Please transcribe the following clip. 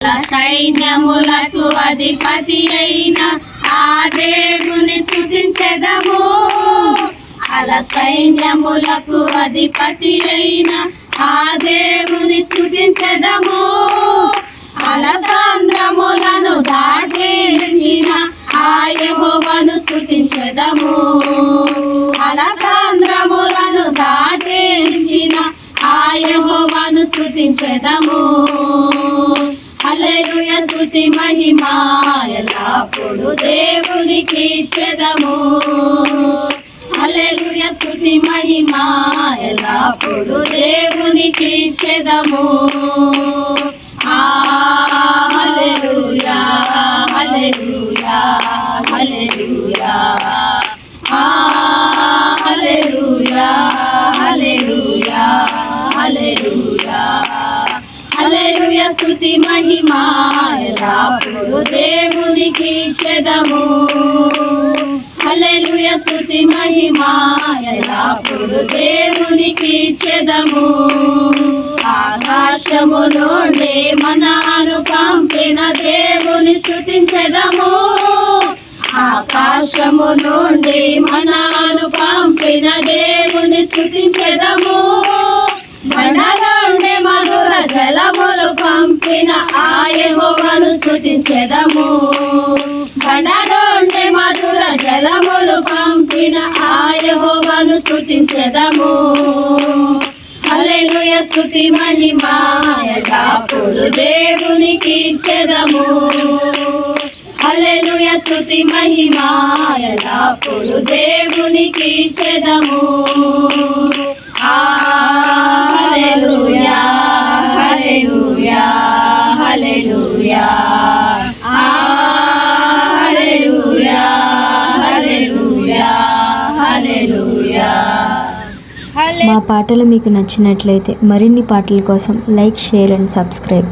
సైన్యములకు అధిపతి అయిన ఆ దేవుని స్తుతించెదము. సైన్యములకు అధిపతి అయిన ఆ దేవుని స్తుతించెదము. సాంద్రములను దాటించిన ఆ యెహోవాను స్తుతించెదము. సాంద్రములను దాటించిన ఆ యెహోవాను స్తుతించెదము. హల్లెలూయా స్తుతి మహిమ ఎల్లప్పుడు దేవునికి ఇచ్చెదము. హల్లెలూయా స్తుతి మహిమ ఎల్లప్పుడు దేవునికి ఇచ్చెదము. హల్లెలూయా హల్లెలూయా హల్లెలూయా హల్లెలూయా హల్లెలూయా హల్లెలూయా హల్లెలూయా స్తుతి మహిమ ఎల్లప్పుడు దేవునికి ఇచ్చెదము. హల్లెలూయా స్తుతి మహిమ ఎల్లప్పుడు దేవునికి ఇచ్చెదము. ఆకాశము నుండి మనను పంపిన దేవుని స్తుతించెదము. ఆకాశము నుండి మనను పంపిన దేవుని స్తుతించెదము. బండలోండి మధుర జలములు పంపిన ఆ యెహోవాను స్తుతించెదము. బండలోండి మధుర జలములు పంపిన ఆ యెహోవాను స్తుతించెదము. హల్లెలూయా స్తుతి మహిమ ఎల్లప్పుడు దేవునికి ఇచ్చెదము. హల్లెలూయా స్తుతి మహిమ ఎల్లప్పుడు దేవునికి ఇచ్చెదము. హల్లెలూయా హల్లెలూయా హల్లెలూయా హల్లెలూయా హల్లెలూయా హల్లెలూయా. మా పాటలు మీకు నచ్చినట్లయితే మరిన్ని పాటల కోసం లైక్, షేర్ అండ్ సబ్స్క్రైబ్.